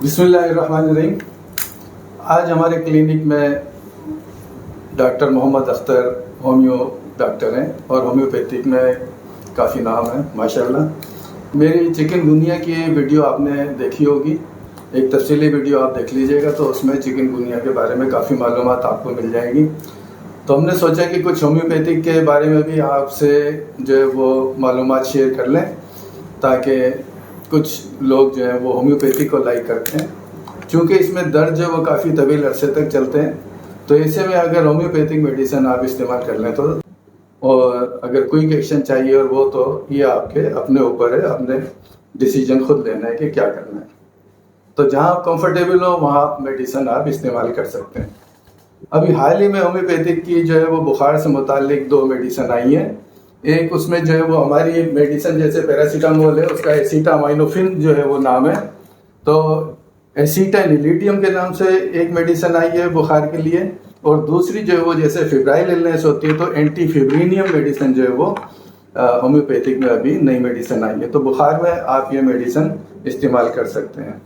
بسم اللہ الرحمن الرحیم۔ آج ہمارے کلینک میں ڈاکٹر محمد اختر ہومیو ڈاکٹر ہیں اور ہومیوپیتھک میں کافی نام ہے ماشاءاللہ۔ میری چکن گونیا کی ویڈیو آپ نے دیکھی ہوگی، ایک تفصیلی ویڈیو آپ دیکھ لیجئے گا تو اس میں چکن گونیا کے بارے میں کافی معلومات آپ کو مل جائیں گی۔ تو ہم نے سوچا کہ کچھ ہومیوپیتھک کے بارے میں بھی آپ سے جو ہے وہ معلومات شیئر کر لیں تاکہ کچھ لوگ جو ہیں وہ ہومیوپیتھی کو لائک کرتے ہیں، چونکہ اس میں درد جو ہے وہ کافی طویل عرصے تک چلتے ہیں، تو ایسے میں اگر ہومیوپیتھک میڈیسن آپ استعمال کر لیں تو، اور اگر کوئی ایکشن چاہیے اور وہ تو یہ آپ کے اپنے اوپر ہے، اپنے ڈیسیجن خود لینا ہے کہ کیا کرنا ہے۔ تو جہاں آپ کمفرٹیبل ہو وہاں میڈیسن آپ استعمال کر سکتے ہیں۔ ابھی حال ہی میں ہومیوپیتھک کی جو ہے وہ بخار سے متعلق 2 میڈیسن آئی ہیں۔ ایک اس میں جو ہے وہ ہماری میڈیسن جیسے پیراسیٹامول ہے، اس کا ایسیٹامائنوفن جو ہے وہ نام ہے، تو ایسیٹانیلیڈیم کے نام سے ایک میڈیسن آئی ہے بخار کے لیے، اور دوسری جو ہے وہ جیسے فیبرائل النیس ہوتی ہے تو اینٹی فیبرینیم میڈیسن جو ہے وہ ہومیوپیتھک میں ابھی نئی میڈیسن آئی ہے، تو بخار میں آپ یہ میڈیسن استعمال کر سکتے ہیں۔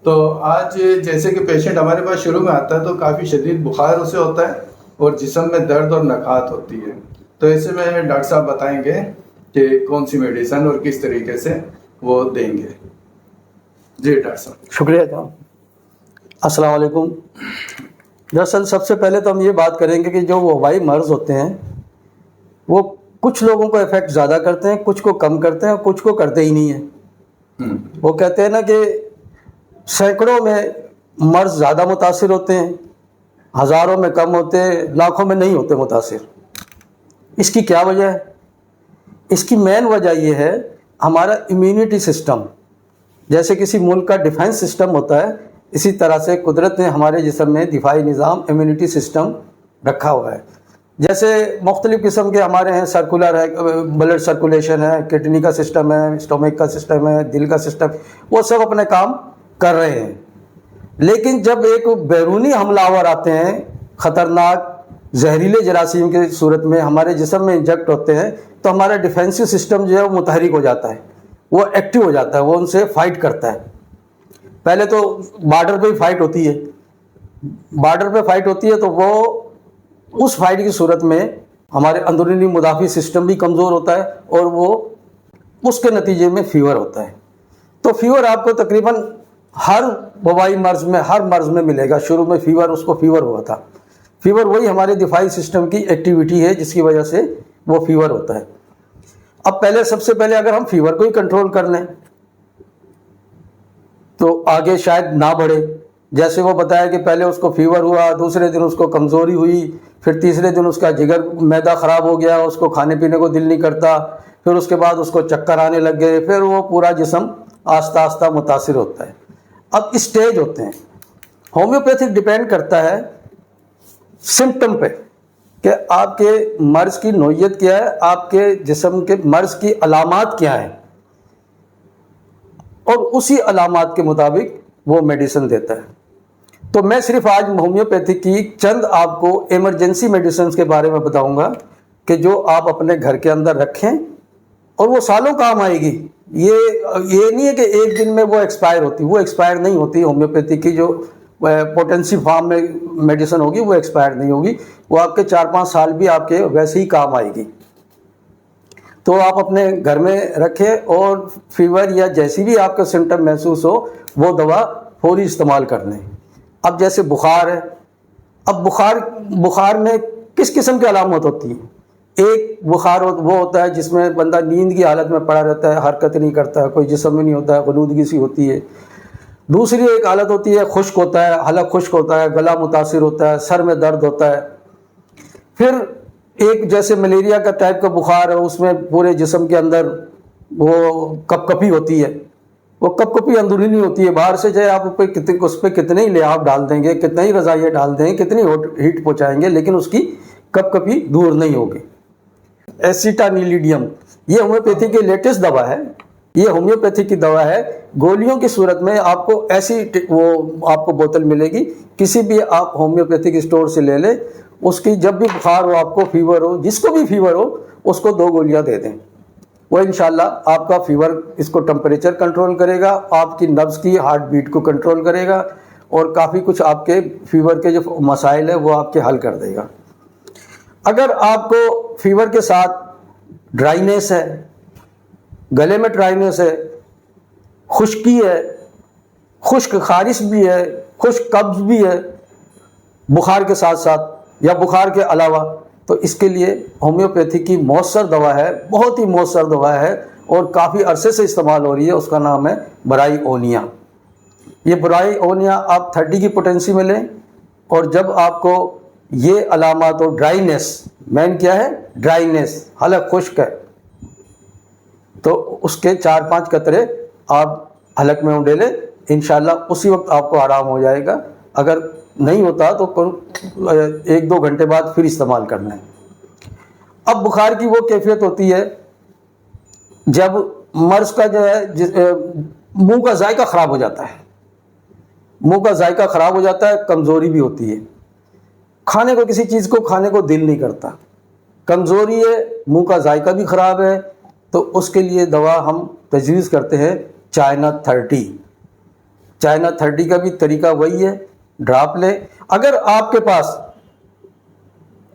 تو آج جیسے کہ پیشنٹ ہمارے پاس شروع میں آتا ہے تو کافی شدید بخار اسے ہوتا ہے اور جسم میں درد اور نکات ہوتی ہے، تو ایسے میں ڈاکٹر صاحب بتائیں گے کہ کون سی میڈیسن اور کس طریقے سے وہ دیں گے۔ جی ڈاکٹر صاحب۔ شکریہ جناب۔ السلام علیکم۔ دراصل سب سے پہلے تو ہم یہ بات کریں گے کہ جو وہ وبائی مرض ہوتے ہیں وہ کچھ لوگوں کو افیکٹ زیادہ کرتے ہیں، کچھ کو کم کرتے ہیں اور کچھ کو کرتے ہی نہیں ہیں۔ وہ کہتے ہیں نا کہ سینکڑوں میں مرض زیادہ متاثر ہوتے ہیں، ہزاروں میں کم ہوتے ہیں، لاکھوں میں نہیں ہوتے متاثر۔ اس کی کیا وجہ ہے؟ اس کی مین وجہ یہ ہے ہمارا امیونٹی سسٹم، جیسے کسی ملک کا ڈیفینس سسٹم ہوتا ہے، اسی طرح سے قدرت نے ہمارے جسم میں دفاعی نظام امیونٹی سسٹم رکھا ہوا ہے۔ جیسے مختلف قسم کے ہمارے ہیں، سرکولر ہے، بلڈ سرکولیشن ہے، کڈنی کا سسٹم ہے، اسٹومک کا سسٹم ہے، دل کا سسٹم، وہ سب اپنے کام کر رہے ہیں۔ لیکن جب ایک بیرونی حملہ آور آتے ہیں، خطرناک زہریلے جراثیم کی صورت میں ہمارے جسم میں انجیکٹ ہوتے ہیں، تو ہمارا ڈیفینسو سسٹم جو ہے وہ متحرک ہو جاتا ہے، وہ ایکٹیو ہو جاتا ہے، وہ ان سے فائٹ کرتا ہے۔ پہلے تو بارڈر پہ ہی فائٹ ہوتی ہے، بارڈر پہ فائٹ ہوتی ہے تو وہ اس فائٹ کی صورت میں ہمارے اندرونی مدافع سسٹم بھی کمزور ہوتا ہے اور وہ اس کے نتیجے میں فیور ہوتا ہے۔ تو فیور آپ کو تقریباً ہر وبائی مرض میں، ہر مرض میں ملے گا۔ شروع میں فیور، اس کو فیور ہوا تھا۔ فیور وہی ہمارے دفاعی سسٹم کی ایکٹیویٹی ہے جس کی وجہ سے وہ فیور ہوتا ہے۔ اب سب سے پہلے اگر ہم فیور کو ہی کنٹرول کر لیں تو آگے شاید نہ بڑھے۔ جیسے وہ بتایا کہ پہلے اس کو فیور ہوا، دوسرے دن اس کو کمزوری ہوئی، پھر تیسرے دن اس کا جگر معدہ خراب ہو گیا، اس کو کھانے پینے کو دل نہیں کرتا، پھر اس کے بعد اس کو چکر آنے لگ گئے، پھر وہ پورا جسم آہستہ آہستہ متاثر ہوتا ہے۔ اب اسٹیج ہوتے ہیں۔ ہومیوپیتھک ڈیپینڈ کرتا ہے سمپٹم پہ کہ آپ کے مرض کی نوعیت کیا ہے، آپ کے جسم کے مرض کی علامات کیا ہیں، اور اسی علامات کے مطابق وہ میڈیسن دیتا ہے۔ تو میں صرف آج ہومیوپیتھک کی چند آپ کو ایمرجنسی میڈیسنز کے بارے میں بتاؤں گا کہ جو آپ اپنے گھر کے اندر رکھیں اور وہ سالوں کام آئے گی۔ یہ نہیں ہے کہ ایک دن میں وہ ایکسپائر ہوتی، وہ ایکسپائر نہیں ہوتی۔ ہومیوپیتھک کی جو پوٹینسی فارم میں میڈیسن ہوگی وہ ایکسپائر نہیں ہوگی، وہ آپ کے 4-5 سال بھی آپ کے ویسے ہی کام آئے گی۔ تو آپ اپنے گھر میں رکھیں اور فیور یا جیسی بھی آپ کا سمٹم محسوس ہو وہ دوا فوری استعمال کر لیں۔ اب جیسے بخار ہے، اب بخار میں کس قسم کی علامت ہوتی ہے؟ ایک بخار وہ ہوتا ہے جس میں بندہ نیند کی حالت میں پڑا رہتا ہے، حرکت نہیں کرتا ہے، کوئی جسم میں نہیں ہوتا ہے، غنودگی سی ہوتی ہے۔ دوسری ایک حالت ہوتی ہے خشک ہوتا ہے، حلق خشک ہوتا ہے، گلا متاثر ہوتا ہے، سر میں درد ہوتا ہے۔ پھر ایک جیسے ملیریا کا ٹائپ کا بخار ہے، اس میں پورے جسم کے اندر وہ کپ کپی ہوتی ہے، وہ کپ کپی اندرونی ہوتی ہے، باہر سے چاہے آپ اس پہ کتنے ہی لحاف ڈال دیں گے، کتنے ہی رضائیاں ڈال دیں گے، کتنی ہیٹ پہنچائیں گے، لیکن اس کی کپ کپی دور نہیں ہوگی۔ ایسیٹانیلیڈیم یہ ہومیوپیتھی کی لیٹسٹ دوا ہے، یہ ہومیوپیتھی کی دوا ہے۔ گولیوں کی صورت میں آپ کو ایسی آپ کو بوتل ملے گی، کسی بھی آپ ہومیوپیتھک اسٹور سے لے لیں، اس کی جب بھی بخار ہو، آپ کو فیور ہو، جس کو بھی فیور ہو، اس کو 2 گولیاں دے دیں۔ وہ انشاءاللہ آپ کا فیور اس کو ٹمپریچر کنٹرول کرے گا، آپ کی نبض کی ہارٹ بیٹ کو کنٹرول کرے گا، اور کافی کچھ آپ کے فیور کے جو مسائل ہیں وہ آپ کے حل کر دے گا۔ اگر آپ کو فیور کے ساتھ ڈرائینس ہے، گلے میں ڈرائینس ہے، خشکی ہے، خشک خارش بھی ہے، خشک قبض بھی ہے بخار کے ساتھ ساتھ یا بخار کے علاوہ، تو اس کے لیے ہومیوپیتھی کی مؤثر دوا ہے، بہت ہی مؤثر دوا ہے اور کافی عرصے سے استعمال ہو رہی ہے، اس کا نام ہے برائی اونیا۔ یہ برائی اونیا آپ 30 کی پوٹینسی میں لیں، اور جب آپ کو یہ علامات ہو، ڈرائینس، مین کیا ہے؟ ڈرائینس، حلق خشک ہے، تو اس کے 4-5 قطرے آپ حلق میں اونڈے لیں، انشاءاللہ اسی وقت آپ کو آرام ہو جائے گا۔ اگر نہیں ہوتا تو 1-2 گھنٹے بعد پھر استعمال کرنا ہے۔ اب بخار کی وہ کیفیت ہوتی ہے جب مرض کا جو ہے منہ کا ذائقہ خراب ہو جاتا ہے، منہ کا ذائقہ خراب ہو جاتا ہے، کمزوری بھی ہوتی ہے، کھانے کو کسی چیز کو کھانے کو دل نہیں کرتا، کمزوری ہے، منہ کا ذائقہ بھی خراب ہے، تو اس کے لیے دوا ہم تجویز کرتے ہیں چائنا 30۔ چائنا 30 کا بھی طریقہ وہی ہے، ڈراپ لیں۔ اگر آپ کے پاس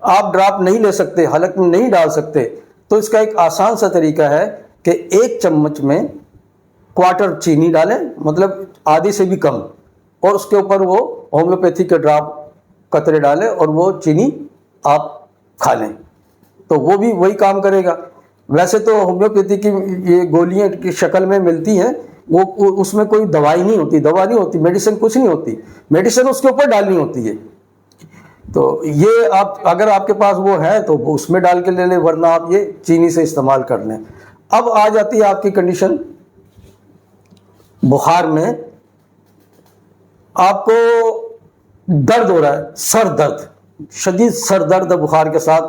آپ ڈراپ نہیں لے سکتے، حلق میں نہیں ڈال سکتے، تو اس کا ایک آسان سا طریقہ ہے کہ 1 چمچ میں کوارٹر چینی ڈالیں، مطلب آدھی سے بھی کم، اور اس کے اوپر وہ ہومیوپیتھی کے ڈراپ قطرے ڈالیں اور وہ چینی آپ کھا لیں، تو وہ بھی وہی کام کرے گا۔ ویسے تو ہومیوپیتھی کی یہ گولیاں کی شکل میں ملتی ہیں، وہ اس میں کوئی دوائی نہیں ہوتی، دوا نہیں ہوتی، میڈیسن کچھ نہیں ہوتی، میڈیسن اس کے اوپر ڈالنی ہوتی ہے۔ تو یہ آپ اگر آپ کے پاس وہ ہے تو وہ اس میں ڈال کے لے لیں، ورنہ آپ یہ چینی سے استعمال کر لیں۔ اب آ جاتی ہے آپ کی کنڈیشن بخار میں، آپ کو درد ہو رہا ہے، سر درد، شدید سر درد ہے بخار کے ساتھ،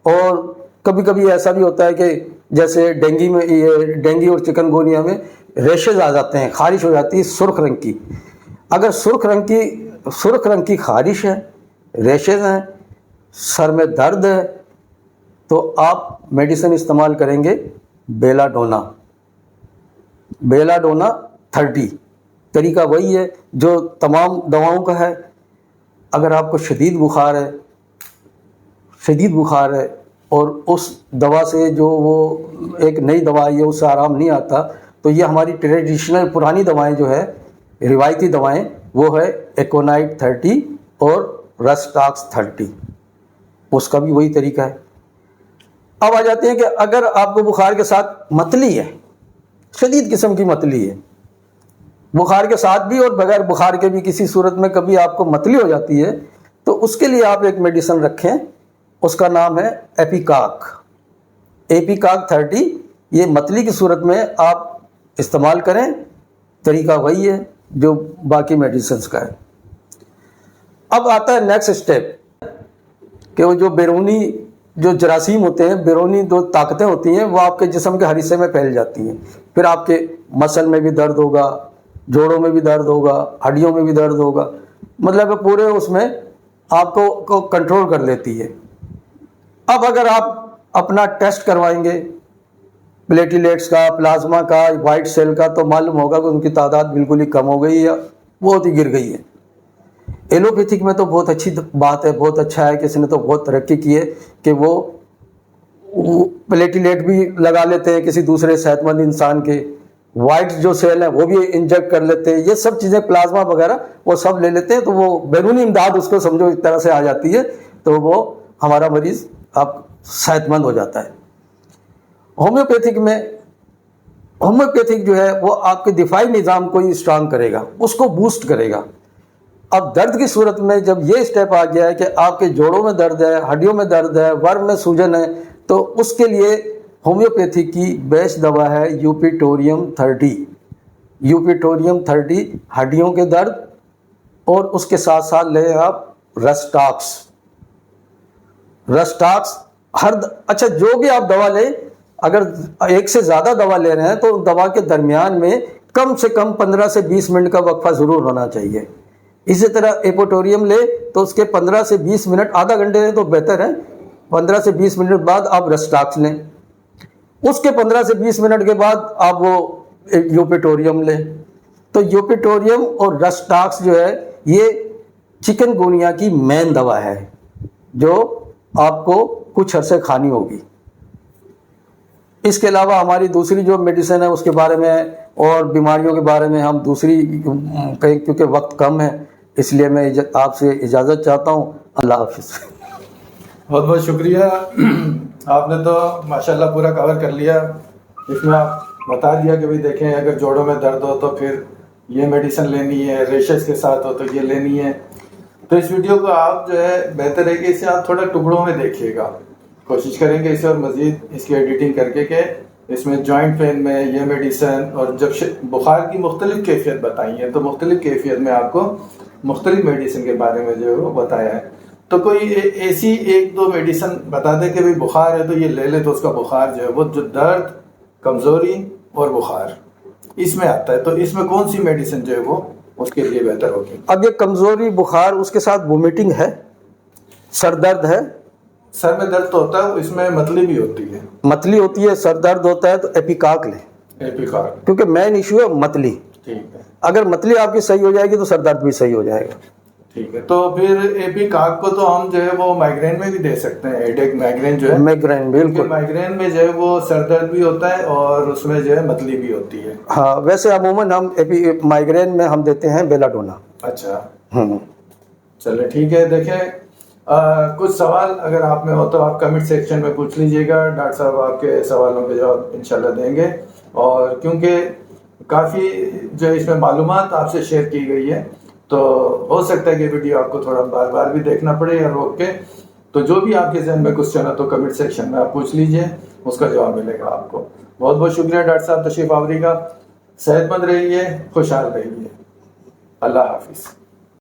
اور کبھی کبھی ایسا بھی ہوتا ہے کہ جیسے ڈینگی اور چکن گونیا میں ریشز آ جاتے ہیں، خارش ہو جاتی ہے سرخ رنگ کی۔ اگر سرخ رنگ کی خارش ہے، ریشز ہیں، سر میں درد ہے، تو آپ میڈیسن استعمال کریں گے بیلا ڈونا 30۔ طریقہ وہی ہے جو تمام دواؤں کا ہے۔ اگر آپ کو شدید بخار ہے اور اس دوا سے جو وہ ایک نئی دوا ہے اس سے آرام نہیں آتا، تو یہ ہماری ٹریڈیشنل پرانی دوائیں جو ہے، روایتی دوائیں، وہ ہے ایکونائٹ 30 اور رسٹاکس 30، اس کا بھی وہی طریقہ ہے۔ اب آ جاتے ہیں کہ اگر آپ کو بخار کے ساتھ متلی ہے، شدید قسم کی متلی ہے، بخار کے ساتھ بھی اور بغیر بخار کے بھی کسی صورت میں کبھی آپ کو متلی ہو جاتی ہے، تو اس کے لیے آپ ایک میڈیسن رکھیں، اس کا نام ہے ایپیکاک 30۔ یہ متلی کی صورت میں آپ استعمال کریں، طریقہ وہی ہے جو باقی میڈیسنز کا ہے۔ اب آتا ہے نیکسٹ اسٹیپ کہ وہ جو بیرونی جو جراثیم ہوتے ہیں، بیرونی جو طاقتیں ہوتی ہیں، وہ آپ کے جسم کے ہر حصے میں پھیل جاتی ہیں، پھر آپ کے مسل میں بھی درد ہوگا، جوڑوں میں بھی درد ہوگا، ہڈیوں میں بھی درد ہوگا، مطلب پورے اس میں آپ کو کنٹرول کر لیتی ہے۔ اب اگر آپ اپنا ٹیسٹ کروائیں گے پلیٹلیٹس کا، پلازما کا، وائٹ سیل کا، تو معلوم ہوگا کہ ان کی تعداد بالکل ہی کم ہو گئی ہے، بہت ہی گر گئی ہے۔ ایلوپیتھک میں تو بہت اچھی بات ہے، بہت اچھا ہے کہ اس نے تو بہت ترقی کی ہے کہ وہ پلیٹلیٹ بھی لگا لیتے ہیں کسی دوسرے صحت مند انسان کے، وائٹ جو سیل ہیں وہ بھی انجیکٹ کر لیتے ہیں، یہ سب چیزیں پلازما وغیرہ وہ سب لے لیتے ہیں، تو وہ بیرونی امداد اس کو سمجھو ایک طرح سے آ جاتی ہے، تو وہ ہمارا مریض اب صحت مند ہو جاتا ہے۔ ہومیوپیتھک جو ہے وہ آپ کے دفاعی نظام کو ہی اسٹرانگ کرے گا، اس کو بوسٹ کرے گا۔ اب درد کی صورت میں جب یہ اسٹیپ آ گیا ہے کہ آپ کے جوڑوں میں درد ہے، ہڈیوں میں درد ہے، ورم میں سوجن ہے، تو اس کے لیے ہومیوپیتھی کی بیسٹ دوا ہے یوپیٹوریم 30۔ یوپیٹوریم 30 ہڈیوں کے درد، اور اس کے ساتھ ساتھ لیں آپ رسٹاکس اچھا جو بھی آپ دوا لیں، اگر ایک سے زیادہ دوا لے رہے ہیں تو دوا کے درمیان میں کم سے کم 15 سے 20 منٹ کا وقفہ ضرور ہونا چاہیے۔ اسی طرح ایپوٹوریم لے تو اس کے 15 سے 20 منٹ، آدھا گھنٹے لیں تو بہتر ہے، 15 سے 20 منٹ بعد آپ رسٹاکس لیں۔ اس کے 15 سے 20 منٹ کے بعد آپ وہ یوپیٹوریم لیں. تو یوپیٹوریم اور رسٹاکس جو ہے یہ چکن گونیا کی مین دوا ہے جو آپ کو کچھ عرصے کھانی ہوگی. اس کے علاوہ ہماری دوسری جو میڈیسن ہے اس کے بارے میں اور بیماریوں کے بارے میں ہم دوسری کیونکہ وقت کم ہے اس لیے میں آپ سے اجازت چاہتا ہوں. اللہ حافظ. بہت بہت شکریہ. آپ نے تو ماشاءاللہ پورا کور کر لیا. اس میں آپ بتا دیا کہ بھائی دیکھیں اگر جوڑوں میں درد ہو تو پھر یہ میڈیسن لینی ہے, ریشز کے ساتھ ہو تو یہ لینی ہے. تو اس ویڈیو کو آپ جو ہے بہتر ہے کہ اسے آپ تھوڑا ٹکڑوں میں دیکھیے گا. کوشش کریں گے اسے اور مزید اس کی ایڈیٹنگ کر کے کہ اس میں جوائنٹ پین میں یہ میڈیسن اور جب بخار کی مختلف کیفیت بتائی ہے تو مختلف کیفیت میں آپ کو مختلف میڈیسن کے بارے میں جو ہے وہ بتایا ہے. تو کوئی ایسی ایک دو میڈیسن بتا دے کہ بھائی بخار ہے تو یہ لے لے تو اس کا بخار جو ہے وہ جو درد, کمزوری اور بخار اس میں آتا ہے, تو اس میں کون سی میڈیسن جو ہے وہ اس کے لیے بہتر ہوگی؟ اب یہ کمزوری, بخار, اس کے ساتھ وومیٹنگ ہے, سر درد ہے. سر میں درد تو ہوتا ہے, اس میں متلی بھی ہوتی ہے. متلی ہوتی ہے, سر درد ہوتا ہے تو ایپیکاک لیں. ایپیکاک, کیونکہ مین ایشو ہے متلی. ٹھیک ہے. اگر متلی آپ کی صحیح ہو جائے گی تو سر درد بھی صحیح ہو جائے گا. ٹھیک ہے. تو پھر ایپیکاک کو تو ہم جو ہے وہ مائگرین میں بھی دے سکتے ہیں. ہیڈ ایک مائگرین جو ہے, مائگرین, بالکل مائگرین میں جو ہے وہ سر درد بھی ہوتا ہے اور اس میں جو ہے متلی بھی ہوتی ہے. ہاں, ویسے عموماً ہم مائگرین میں ہم دیتے ہیں بیلاڈونا. اچھا, چلے ٹھیک ہے. دیکھیں کچھ سوال اگر آپ میں ہو تو آپ کمنٹ سیکشن میں پوچھ لیجئے گا. ڈاکٹر صاحب آپ کے سوالوں کے جواب انشاءاللہ دیں گے. اور کیونکہ کافی جو اس میں معلومات آپ سے شیئر کی گئی ہے تو ہو سکتا ہے کہ ویڈیو آپ کو تھوڑا بار بار بھی دیکھنا پڑے یا روک کے. تو جو بھی آپ کے ذہن میں کوسچن ہے تو کمنٹ سیکشن میں آپ پوچھ لیجئے, اس کا جواب ملے گا آپ کو. بہت بہت شکریہ ڈاکٹر صاحب تشریف آوری کا. صحت مند رہیے, خوشحال رہیے. اللہ حافظ.